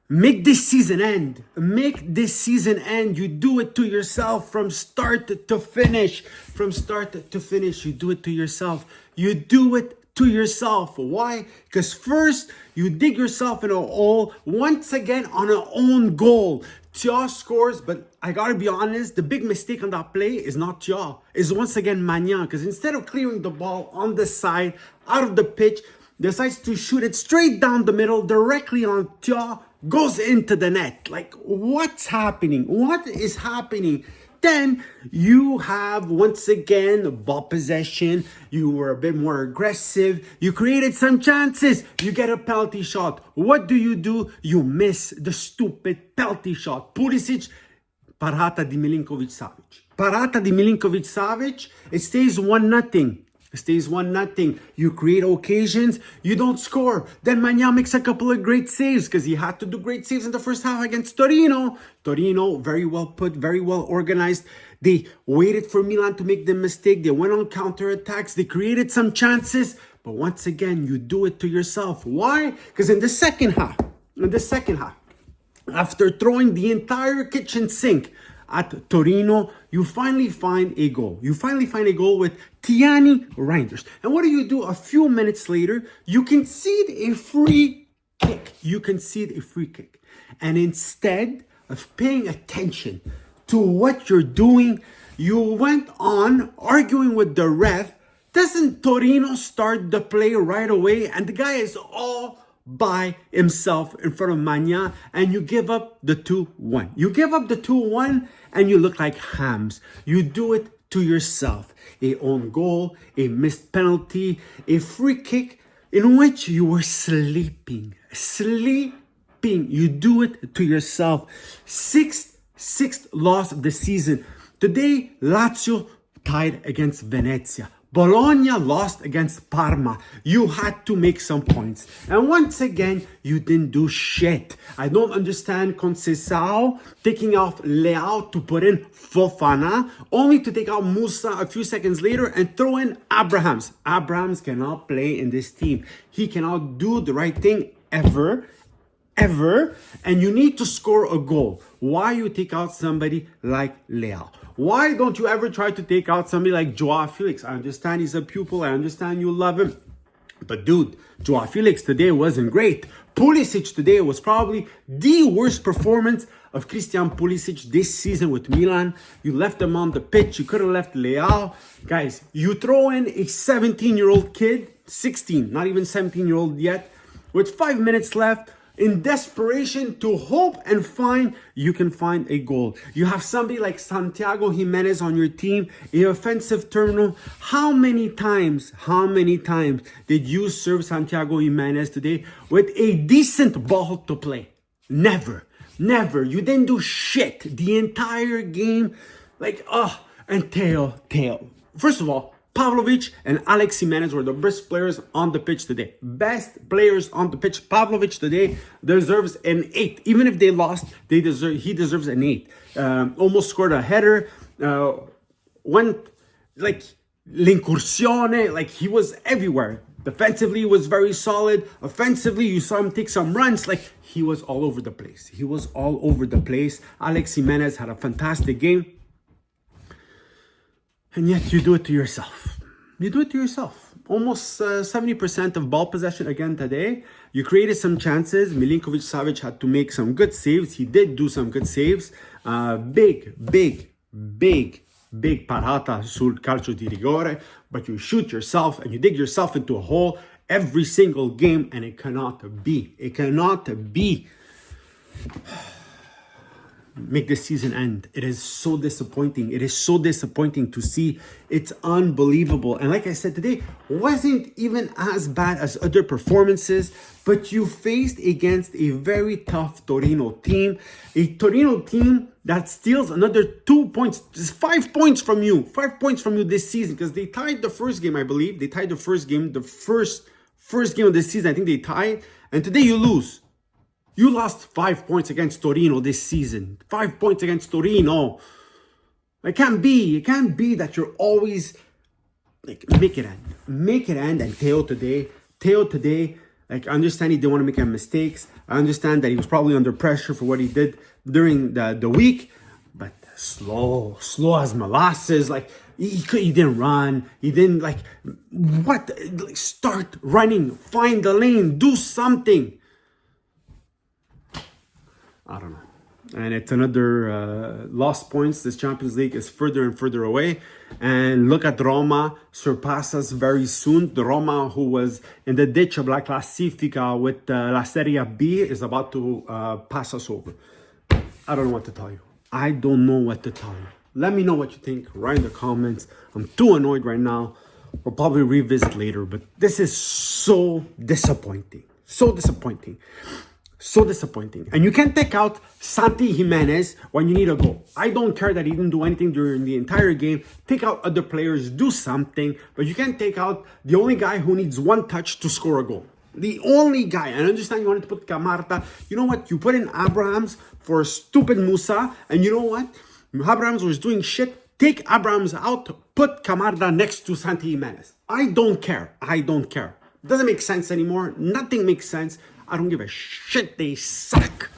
Make this season end. Make this season end. You do it to yourself from start to finish. From start to finish, you do it to yourself. You do it to yourself. Why? Because first, you dig yourself in a hole once again on an own goal. Tia scores, but I gotta be honest, the big mistake on that play is not Tia. It's once again Magnan. Because instead of clearing the ball on the side, out of the pitch, decides to shoot it straight down the middle, directly on Tia, goes into the net. Like, what's happening? What is happening? Then you have, once again, ball possession. You were a bit more aggressive. You created some chances. You get a penalty shot. What do? You miss the stupid penalty shot. Pulisic, parata di Milinkovic-Savic. Parata di Milinkovic-Savic. It stays 1-0. It stays 1-0. You create occasions, you don't score. Then Magnan makes a couple of great saves because he had to do great saves in the first half against Torino. Torino, very well put, very well organized. They waited for Milan to make the mistake. They went on counterattacks. They created some chances. But once again, you do it to yourself. Why? Because in the second half, after throwing the entire kitchen sink at Torino, you finally find a goal. You finally find a goal with Tiani Reinders. And what do? A few minutes later, you concede a free kick. And instead of paying attention to what you're doing, you went on arguing with the ref. Doesn't Torino start the play right away? And the guy is all by himself in front of Magnan, and you give up the 2-1. You give up the 2-1 and you look like hams. You do it to yourself. A own goal, a missed penalty, a free kick in which you were sleeping. You do it to yourself. Sixth loss of the season. Today, Lazio tied against Venezia. Bologna lost against Parma. You had to make some points. And once again, you didn't do shit. I don't understand Conceição taking off Leao to put in Fofana, only to take out Musa a few seconds later and throw in Abrahams. Abrahams cannot play in this team. He cannot do the right thing ever. And you need to score a goal. Why you take out somebody like Leao? Why don't you ever try to take out somebody like Joao Felix? I understand he's a pupil. I understand you love him. But dude, Joao Felix today wasn't great. Pulisic today was probably the worst performance of Christian Pulisic this season with Milan. You left him on the pitch. You could have left Leao. Guys, you throw in a 17-year-old kid, 16, not even 17-year-old yet, with 5 minutes left, in desperation to hope and find you can find a goal. You have somebody like Santiago Jimenez on your team, an offensive terminal. How many times did you serve Santiago Jimenez today with a decent ball to play? Never. You didn't do shit the entire game. And Theo. First of all, Pavlovic and Alex Jimenez were the best players on the pitch today. Best players on the pitch. Pavlovic today deserves an 8. Even if they lost, he deserves an 8. Almost scored a header. Went like l'incursione. Like, he was everywhere. Defensively, he was very solid. Offensively, you saw him take some runs. Like, he was all over the place. Alex Jimenez had a fantastic game. And yet you do it to yourself. Almost 70% of ball possession again today. You created some chances. Milinkovic-Savic had to make some good saves. He did do some good saves. Big parata sul calcio di rigore. But you shoot yourself and you dig yourself into a hole every single game. And it cannot be. Make this season end. It is so disappointing. To see. It's unbelievable. And like I said, today wasn't even as bad as other performances, but you faced against a very tough Torino team. A Torino team that steals another 2 points. 5 points from you. 5 points from you this season, because they tied the first game, I believe. The first game of the season. I think they tied. And today you lose. You lost 5 points against Torino this season. 5 points against Torino. It can't be that you're always like, make it end. And Theo today Like, I understand he didn't want to make any mistakes. I understand that he was probably under pressure for what he did during the week. But slow as molasses. Like, he didn't run. He didn't, like, what? Like, start running. Find the lane. Do something. I don't know. And it's another lost points. This Champions League is further and further away. And look at Roma surpass us very soon. The Roma who was in the ditch of La Classifica with La Serie B is about to pass us over. I don't know what to tell you. I don't know what to tell you. Let me know what you think. Write in the comments. I'm too annoyed right now. We'll probably revisit later. But this is so disappointing. So disappointing. So disappointing. And you can't take out Santi Jimenez when you need a goal. I don't care that he didn't do anything during the entire game. Take out other players, do something. But you can't take out the only guy who needs one touch to score a goal. The only guy. I understand you wanted to put Camarta. You know what? You put in Abrahams for stupid Musa. And you know what? Abrahams was doing shit. Take Abrahams out. Put Camarda next to Santi Jimenez. I don't care. I don't care. It doesn't make sense anymore. Nothing makes sense. I don't give a shit. They suck.